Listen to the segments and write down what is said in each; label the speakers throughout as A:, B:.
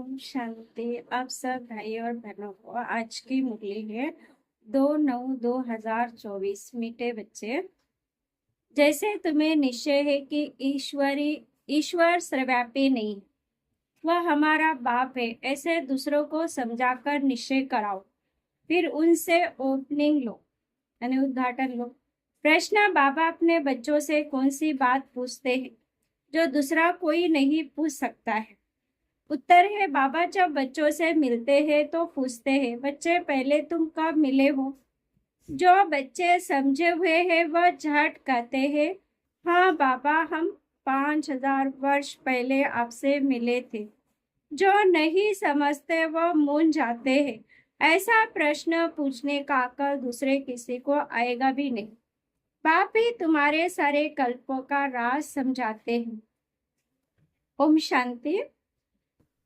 A: ओम शांति। आप सब भाई और बहनों को आज की मुरली है 2/9/2024। मीठे बच्चे, जैसे तुम्हें निश्चय है कि ईश्वर सर्वव्यापी नहीं, वह हमारा बाप है, ऐसे दूसरों को समझाकर निश्चय कराओ। फिर उनसे ओपनिंग लो, यानी उद्घाटन लो। प्रश्न: बाबा अपने बच्चों से कौन सी बात पूछते हैं जो दूसरा कोई नहीं पूछ सकता है? उत्तर है, बाबा जब बच्चों से मिलते हैं तो पूछते हैं, बच्चे पहले तुम कब मिले हो? जो बच्चे समझे हुए हैं वह झट कहते हैं, हाँ बाबा, हम 5000 वर्ष पहले आपसे मिले थे। जो नहीं समझते वह मूंझ जाते हैं। ऐसा प्रश्न पूछने का अक्ल दूसरे किसी को आएगा भी नहीं। बाप ही तुम्हारे सारे कल्पों का राज समझाते हैं। ओम शांति।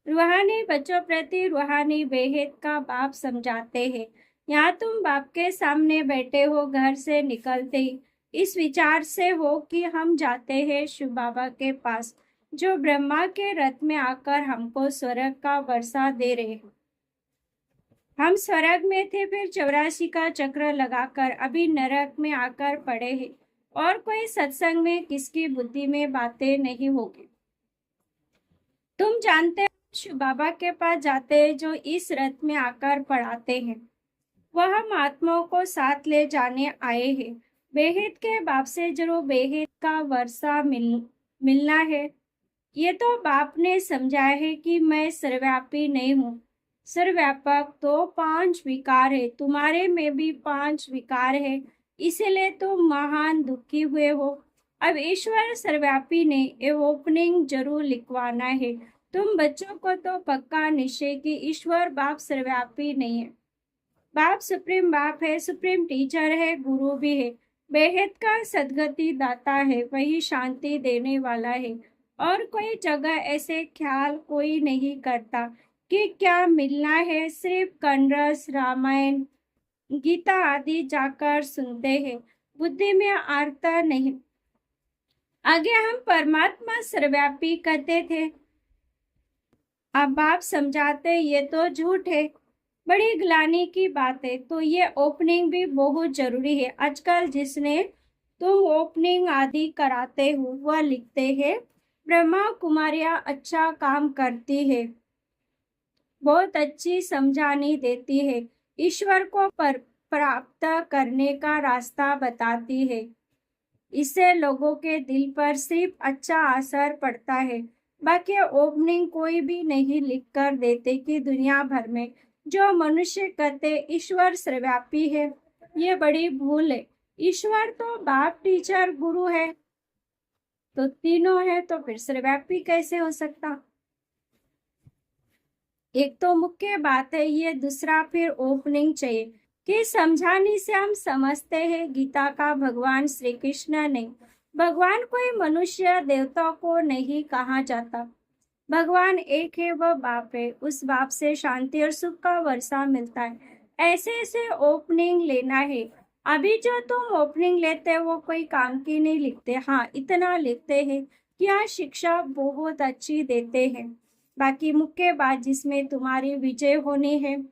A: रूहानी बच्चों प्रति रूहानी बेहद का बाप समझाते हैं। यहाँ तुम बाप के सामने बैठे हो, घर से निकलते ही इस विचार से हो कि हम जाते हैं शिव बाबा के पास, जो ब्रह्मा के रथ में आकर हमको स्वर्ग का वर्षा दे रहे हैं। हम स्वर्ग में थे, फिर 84 का चक्र लगाकर अभी नरक में आकर पड़े हैं, और कोई सत्संग में किसकी बुद्धि में बातें नहीं होगी। तुम जानते हो शिव बाबा के पास जाते हैं जो इस रथ में आकर पढ़ाते हैं। वह हम आत्माओं को साथ ले जाने आए हैं। बेहद के बाप से जरूर बेहद का वर्षा मिलना है। ये तो बाप ने समझाया है कि मैं सर्वव्यापी नहीं हूँ। सर्वव्यापक तो 5 विकार है, तुम्हारे में भी 5 विकार है, इसीलिए तुम महान दुखी हुए हो। अब ईश्वर सर्वव्यापी ने ये ओपनिंग जरूर लिखवाना है। तुम बच्चों को तो पक्का निश्चय कि ईश्वर बाप सर्वव्यापी नहीं है। बाप सुप्रीम बाप है, सुप्रीम टीचर है, गुरु भी है, बेहद का सदगति दाता है, वही शांति देने वाला है। और कोई जगह ऐसे ख्याल कोई नहीं करता कि क्या मिलना है। सिर्फ कन्नड़, रामायण, गीता आदि जाकर सुनते हैं, बुद्धि में आरता नहीं। आगे हम परमात्मा सर्वव्यापी कहते थे, अब बाप समझाते ये तो झूठ है, बड़ी ग्लानि की बात है। तो ये ओपनिंग भी बहुत जरूरी है। आजकल जिसने तुम ओपनिंग आदि कराते हो वह लिखते हैं, ब्रह्मा कुमारियां अच्छा काम करती है, बहुत अच्छी समझानी देती है, ईश्वर को प्राप्त करने का रास्ता बताती है। इससे लोगों के दिल पर सिर्फ अच्छा असर पड़ता है। बाकी ओपनिंग कोई भी नहीं लिख कर देते कि दुनिया भर में जो मनुष्य कहते ईश्वर सर्वव्यापी है, ये बड़ी भूल है। ईश्वर तो बाप, टीचर, गुरु है, तो तीनों है, तो फिर सर्वव्यापी कैसे हो सकता? एक तो मुख्य बात है ये। दूसरा, फिर ओपनिंग चाहिए कि समझाने से हम समझते हैं गीता का भगवान श्री कृष्ण ने, भगवान कोई मनुष्य देवता को नहीं कहा जाता। भगवान एक है, वह बाप है, उस बाप से शांति और सुख का वर्षा मिलता है। ऐसे ऐसे ओपनिंग लेना है। अभी जो तुम ओपनिंग लेते हो वो कोई काम की नहीं लिखते। हाँ, इतना लिखते हैं कि यहाँ शिक्षा बहुत अच्छी देते हैं। बाकी मुख्य बात जिसमें तुम्हारी विजय होनी है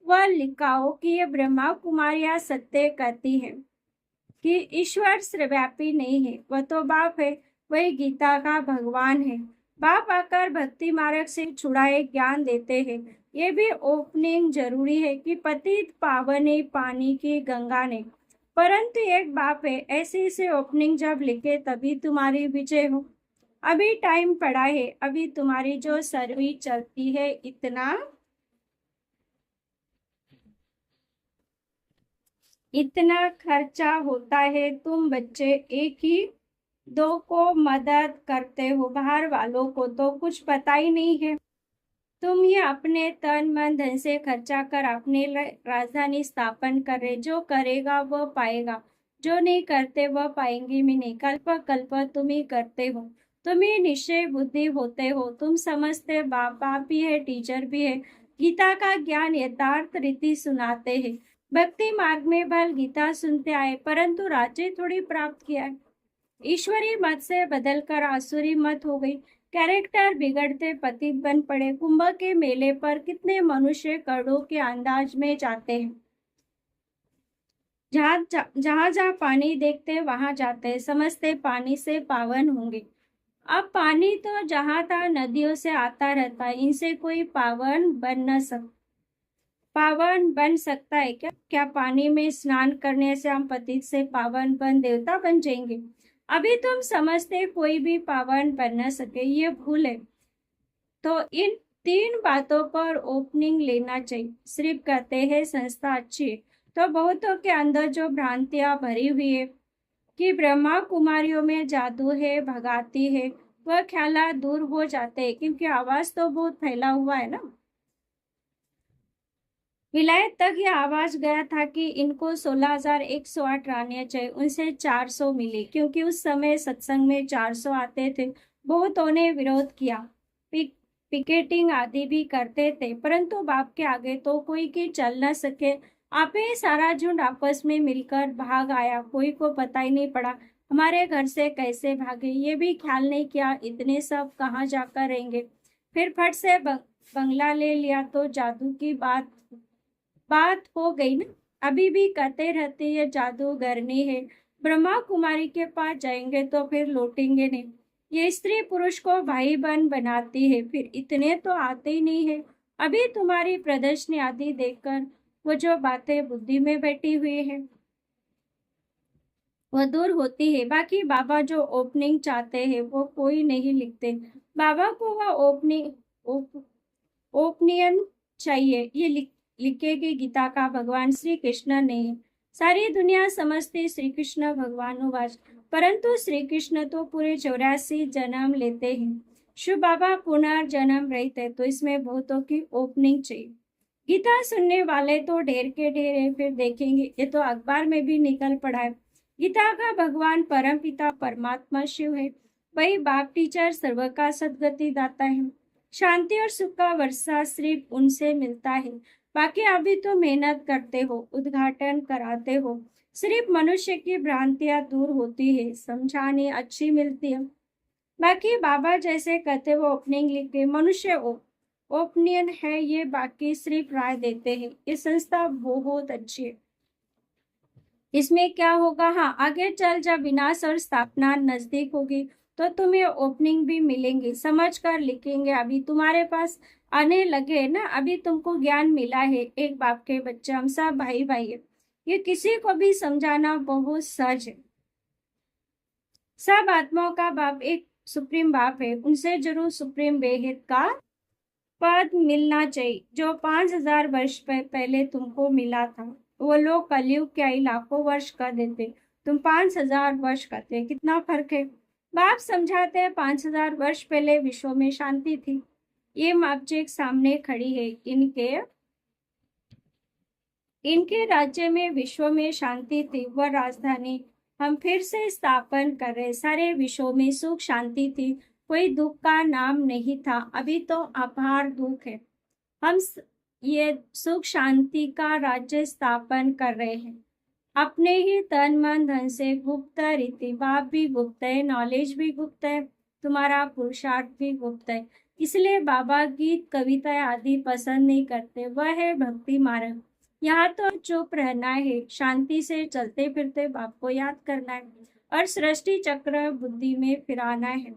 A: वह लिखाओ कि ये ब्रह्मा कुमारियां सत्य कहती है कि ईश्वर सर्वव्यापी नहीं है, वह तो बाप है, वही गीता का भगवान है। बाप आकर भक्ति मार्ग से छुड़ाए ज्ञान देते हैं। ये भी ओपनिंग जरूरी है कि पतित पावने पानी की गंगा ने, परंतु एक बाप है। ऐसे से ओपनिंग जब लिखे तभी तुम्हारी विजय हो। अभी टाइम पड़ा है, अभी तुम्हारी जो सर्विस चलती है, इतना खर्चा होता है। तुम बच्चे एक ही दो को मदद करते हो, बाहर वालों को तो कुछ पता ही नहीं है। तुम ये अपने तन मन धन से खर्चा कर अपने राजधानी स्थापन कर रहे। जो करेगा वह पाएगा, जो नहीं करते वह पाएंगे भी नहीं। कल्प कल्प तुम ही करते हो, तुम ही निश्चय बुद्धि होते हो। तुम समझते बाप बाप भी है, टीचर भी है, गीता का ज्ञान यथार्थ रीति सुनाते हैं। भक्ति मार्ग में भल गीता सुनते आए, परंतु राज्य थोड़ी प्राप्त किया है। ईश्वरी मत से बदलकर आसुरी मत हो गई। कैरेक्टर बिगड़ते पतित बन पड़े। कुंभ के मेले पर कितने मनुष्य करोड़ों के अंदाज में जाते हैं। जहाँ जहाँ पानी देखते वहां जाते, समझते पानी से पावन होंगे। अब पानी तो जहाँ था नदियों से आता रहता है, इनसे कोई पावन बन सकता है क्या? क्या पानी में स्नान करने से हम पतित से पावन बन देवता बन जाएंगे? अभी तुम समझते कोई भी पावन बन न सके, ये भूल है। तो इन तीन बातों पर ओपनिंग लेना चाहिए। सिर्फ कहते हैं संस्था अच्छी है, तो बहुतों के अंदर जो भ्रांतियां भरी हुई है कि ब्रह्मा कुमारियों में जादू है, भगाती है, वह ख्याल दूर हो जाते हैं, क्योंकि आवाज तो बहुत फैला हुआ है ना। विलायत तक यह आवाज गया था कि इनको 16,108 रानियां चाहिए, उनसे 400 मिली, क्योंकि उस समय सत्संग में 400 आते थे। बहुतों ने विरोध किया, पिकेटिंग आदि भी करते थे, परंतु बाप के आगे तो कोई की चल न सके। आप ही सारा झुंड आपस में मिलकर भाग आया, कोई को पता ही नहीं पड़ा हमारे घर से कैसे भागे। ये भी ख्याल नहीं किया इतने सब कहाँ जाकर रहेंगे। फिर फट से बंगला ले लिया तो जादू की बात हो गई ना। अभी भी कहते रहते ये जादूगरनी है, ब्रह्मा कुमारी के पास जाएंगे तो फिर लौटेंगे नहीं। ये स्त्री पुरुष को भाई बहन बनाती है, फिर इतने तो आते ही नहीं है। अभी तुम्हारी प्रदर्शनी आदि देखकर वो जो बातें बुद्धि में बैठी हुई है वह दूर होती है। बाकी बाबा जो ओपनिंग चाहते हैं वो कोई नहीं लिखते। बाबा को वह ओपनियन चाहिए, ये लिखेगी गीता का भगवान श्री कृष्ण ने। सारी दुनिया समझती श्री कृष्ण भगवानुवाच, परंतु श्री कृष्ण तो पूरे 84 जन्म लेते हैं। शिव बाबा पुनर्जन्म रहते, तो इसमें बहुतों की ओपनिंग चाहिए। गीता सुनने वाले तो ढेर के ढेर है, फिर देखेंगे ये तो अखबार में भी निकल पड़ा है। गीता का भगवान परम पिता परमात्मा शिव है, वही बाप टीचर सर्व का सदगति दाता है। शांति और सुख का वर्षा सिर्फ उनसे मिलता है। बाकी अभी तो मेहनत करते हो, उद्घाटन कराते हो, सिर्फ मनुष्य की भ्रांतियां दूर होती है, समझाने अच्छी मिलती है। बाकी बाबा जैसे कहते वो ओपनिंग लिख के मनुष्य ओपनियन है, ये बाकी सिर्फ राय देते हैं। ये संस्था बहुत अच्छी है, इसमें क्या होगा, हाँ आगे चल जब विनाश और स्थापना नजदीक होगी तो तुम्हें ओपनिंग भी मिलेंगी, समझ कर लिखेंगे। अभी तुम्हारे पास आने लगे ना, अभी तुमको ज्ञान मिला है, एक बाप के बच्चे हम सब भाई भाई है, ये किसी को भी समझाना बहुत सहज है। सब आत्माओं का बाप एक सुप्रीम बाप है, उनसे जरूर सुप्रीम बेहद का पद मिलना चाहिए, जो 5,000 वर्ष पहले तुमको मिला था। वो लोग कलयुग के आई लाखों वर्ष कर देते, तुम 5,000 वर्ष करते, कितना फर्क है। बाप समझाते हैं 5,000 वर्ष पहले विश्व में शांति थी। ये ऑब्जेक्ट सामने खड़ी है, इनके राज्य में विश्व में शांति थी, वह राजधानी हम फिर से स्थापन कर रहे। सारे विश्व में सुख शांति थी, कोई दुख का नाम नहीं था। अभी तो अपार दुख है। हम ये सुख शांति का राज्य स्थापन कर रहे हैं अपने ही तन मन धन से। गुप्त रीति बाप भी गुप्त है, नॉलेज भी गुप्त है, तुम्हारा पुरुषार्थ भी गुप्त है। इसलिए बाबा गीत कविता आदि पसंद नहीं करते, वह है भक्ति मार्ग। यहाँ तो चुप रहना है, शांति से चलते फिरते बाप को याद करना है और सृष्टि चक्र बुद्धि में फिराना है।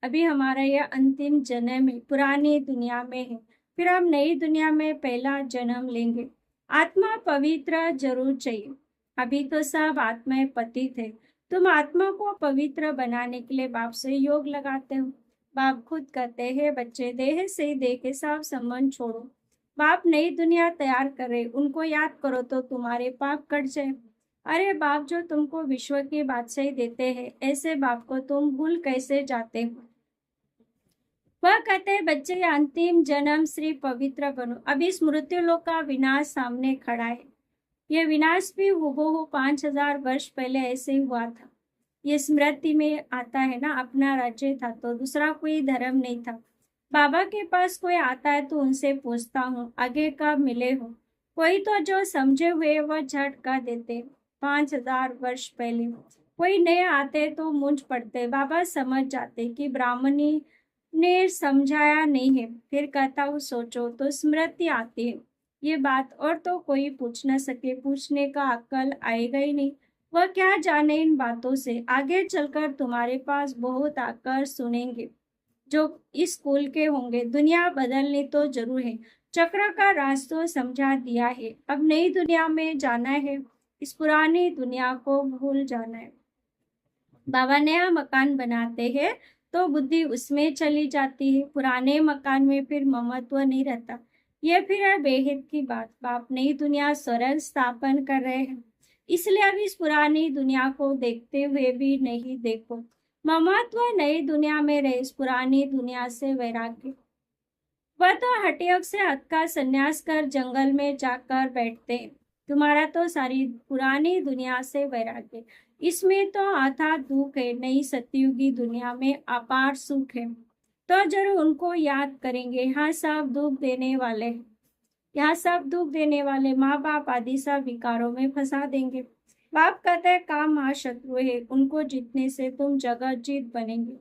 A: अभी हमारा यह अंतिम जन्म है, पुरानी दुनिया में है, फिर हम नई दुनिया में पहला जन्म लेंगे। आत्मा पवित्र जरूर चाहिए। अभी तो सब आत्माएं पतित है, तुम आत्मा को पवित्र बनाने के लिए बाप से योग लगाते हो। बाप खुद कहते हैं बच्चे देह से देह के सब संबंध छोड़ो, बाप नई दुनिया तैयार करे, उनको याद करो तो तुम्हारे पाप कट जाए। अरे बाप जो तुमको विश्व की बादशाही देते हैं, ऐसे बाप को तुम भूल कैसे जाते हो। वह कहते हैं बच्चे अंतिम जन्म श्री पवित्र बनो। अभी इस मृत्यु लोक का विनाश सामने खड़ा है, यह विनाश भी हूबहू 5,000 वर्ष पहले ऐसे ही हुआ था। ये स्मृति में आता है ना, अपना राज्य था तो दूसरा कोई धर्म नहीं था। बाबा के पास कोई आता है तो उनसे पूछता हूँ आगे कब मिले हो, कोई तो जो समझे हुए वह झट कर देते 5,000 वर्ष पहले। कोई नए आते तो मुंझ पड़ते, बाबा समझ जाते कि ब्राह्मणी ने समझाया नहीं है। फिर कहता हूँ सोचो तो स्मृति आती है ये बात, और तो कोई पूछ न सके, पूछने का अक्ल आएगा ही नहीं। वह क्या जाने इन बातों से, आगे चलकर तुम्हारे पास बहुत आकर सुनेंगे जो इस स्कूल के होंगे। दुनिया बदलनी तो जरूर है, चक्र का राज तो समझा दिया है, अब नई दुनिया में जाना है, इस पुरानी दुनिया को भूल जाना है। बाबा नया मकान बनाते हैं तो बुद्धि उसमें चली जाती है, पुराने मकान में फिर ममत्व नहीं रहता। ये फिर है बेहित की बात। बाप नई दुनिया स्वर्ग स्थापन कर रहे हैं, इसलिए अब इस पुरानी दुनिया को देखते हुए भी नहीं देखो। ममत्व नई दुनिया में रहे, इस पुरानी दुनिया से वैराग्य। वह तो हठयोग से हद का संन्यास कर जंगल में जाकर बैठते हैं। तुम्हारा तो सारी पुरानी दुनिया से वैराग्य, इसमें तो आधा दुख है, नई सतयुगी दुनिया में अपार सुख है। तो जरूर उनको याद करेंगे। यहाँ सब दुख देने वाले हैं, यहाँ सब दुख देने वाले माँ बाप आदि सब विकारों में फंसा देंगे। बाप कहते हैं काम महाशत्रु है, उनको जीतने से तुम जगत जीत बनेंगे।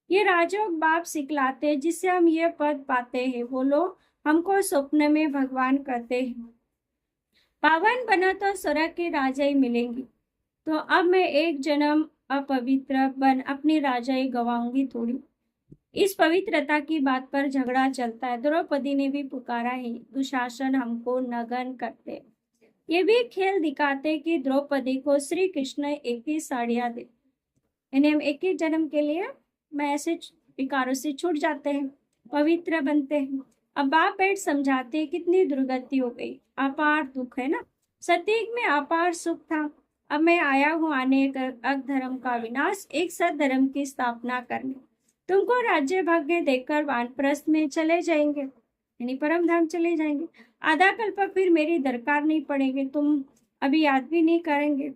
A: ये राजयोग बाप सिखलाते हैं, जिससे हम ये पद पाते हैं। वो लोग हमको स्वप्न में भगवान कहते हैं पावन बना तो स्वर्ग के राजा ही मिलेंगी। तो अब मैं एक जन्म अपवित्र बन अपनी राजाई गवाऊंगी थोड़ी। इस पवित्रता की बात पर झगड़ा चलता है। द्रौपदी ने भी पुकारा है, दुशासन हमको नगन करते। ये भी खेल दिखाते कि द्रौपदी को श्री कृष्ण एक ही साड़ियां दे, यानी हम एक ही जन्म के लिए मैं ऐसे विकारों से छूट जाते हैं, पवित्र बनते हैं। अब बाप बैठ समझाते हैं कितनी दुर्गति हो गई, अपार दुख है ना। सतयुग में अपार सुख था, अब मैं आया हूँ अनेक अधर्म का विनाश, एक सद्धर्म की स्थापना करने। तुमको राज्य भाग्य देकर वानप्रस्थ में चले जाएंगे, यानी परम धाम चले जाएंगे। आधा कल्प फिर मेरी दरकार नहीं पड़ेगी, तुम अभी याद भी नहीं करेंगे,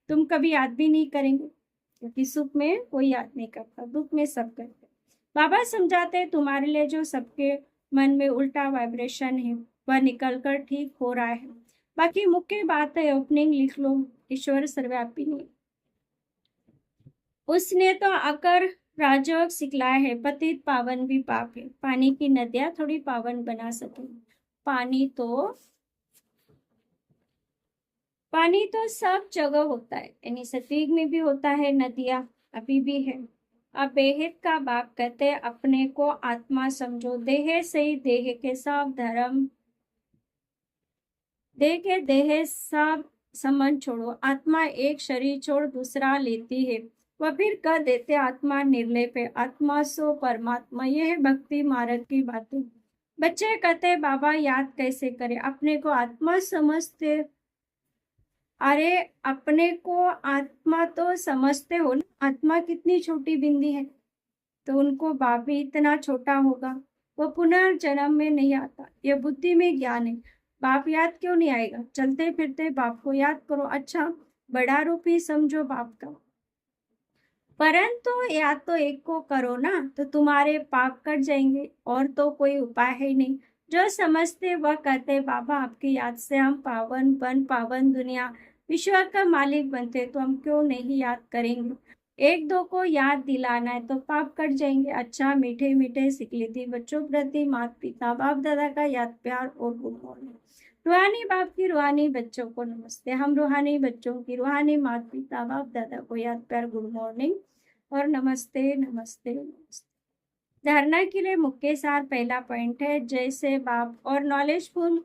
A: तुम कभी याद भी नहीं करेंगे, क्योंकि सुख में कोई याद नहीं करता, दुख में सब करते। बाबा समझाते तुम्हारे लिए जो सबके मन में उल्टा वाइब्रेशन है वह निकलकर ठीक हो रहा है। बाकी मुख्य बात है ओपनिंग लिख लो, ईश्वर सर्वव्यापी नहीं। उसने तो आकर राजयोग सिखलाया है, पतित पावन भी पाप है। पानी की नदियां थोड़ी पावन बना सके, पानी तो सब जगह होता है, यानी सतयुग में भी होता है, नदियां अभी भी है। अब बेहित का बाप कहते अपने को आत्मा समझो, देह से ही देह के सब धर्म, देह के देह सब संबंध छोड़ो। आत्मा एक शरीर छोड़ दूसरा लेती है, वह फिर कह देते आत्मा निर्लेप है, आत्मा सो परमात्मा। यह है भक्ति मार्ग की बातें। बच्चे कहते बाबा याद कैसे करें, अपने को आत्मा समझते। अरे अपने को आत्मा तो समझते हो ना, आत्मा कितनी छोटी बिंदी है, तो उनको बाप भी इतना छोटा होगा। वो पुनर्जन्म में नहीं आता, यह बुद्धि में ज्ञान है। बाप याद क्यों नहीं आएगा, चलते फिरते बाप को याद करो। अच्छा बड़ा रूप ही समझो बाप का, परंतु याद तो एक को करो ना, तो तुम्हारे पाप कट जाएंगे, और तो कोई उपाय है नहीं। जो समझते वह कहते बाबा आपकी याद से हम पावन बन पावन दुनिया विश्व का मालिक बनते, तो हम क्यों नहीं याद करेंगे। एक दो को याद दिलाना है तो पाप कट जाएंगे। अच्छा मीठे मीठे सिकलिती बच्चों प्रति माता पिता बाप दादा का याद प्यार और गुड मॉर्निंग। रूहानी बाप की रूहानी बच्चों को नमस्ते। हम रूहानी बच्चों की रूहानी माता पिता बाप दादा को याद प्यार गुड मॉर्निंग और नमस्ते नमस्ते नमस्ते। धारणा के लिए मुख्य सार पहला पॉइंट है, जैसे बाप और नॉलेजफुल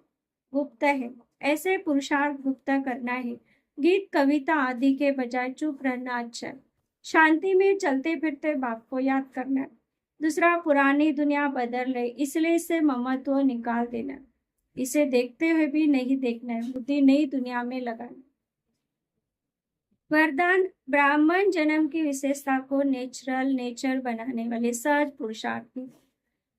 A: गुप्त है ऐसे पुरुषार्थ गुप्त करना है। गीत कविता आदि के बजाय चुप रहना अच्छा है। शांति में चलते फिरते बाप को याद करना है। दूसरा, पुरानी दुनिया बदल रही, इसलिए इसे ममत्व निकाल देना, इसे देखते हुए भी नहीं देखना है, बुद्धि नई दुनिया में लगाना। वरदान, ब्राह्मण जन्म की विशेषता को नेचर बनाने वाले सहज पुरुषार्थी।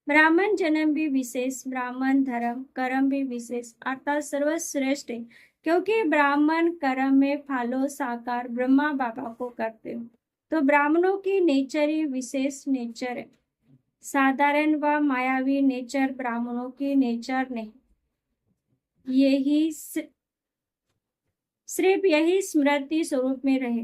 A: ब्राह्मण जन्म भी विशेष, ब्राह्मण धर्म कर्म भी विशेष, अर्थात सर्वश्रेष्ठ है, क्योंकि ब्राह्मण कर्म में फालो साकार ब्रह्मा बाबा को करते हो। तो ब्राह्मणों की नेचर ही विशेष नेचर है, साधारण व मायावी नेचर ब्राह्मणों की नेचर नहीं। यही सिर्फ यही स्मृति स्वरूप में रहे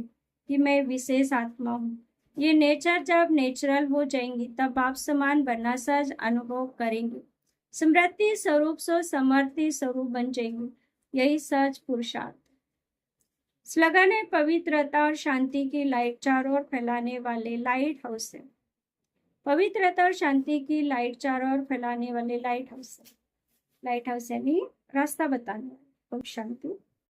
A: कि मैं विशेष आत्मा हूँ। ये नेचर जब नेचुरल हो जाएंगी तब आप समान बनना सहज अनुभव करेंगे। स्मृति स्वरूप से समर्थी स्वरूप बन जाएंगे, यही सहज पुरुषार्थ। स्लोगन है, पवित्रता और शांति की लाइट चारों ओर फैलाने वाले लाइट हाउस है। पवित्रता और शांति की लाइट चारों ओर फैलाने वाले लाइट हाउस है। लाइट हाउस यानी रास्ता बताने वाले। ओम शांति।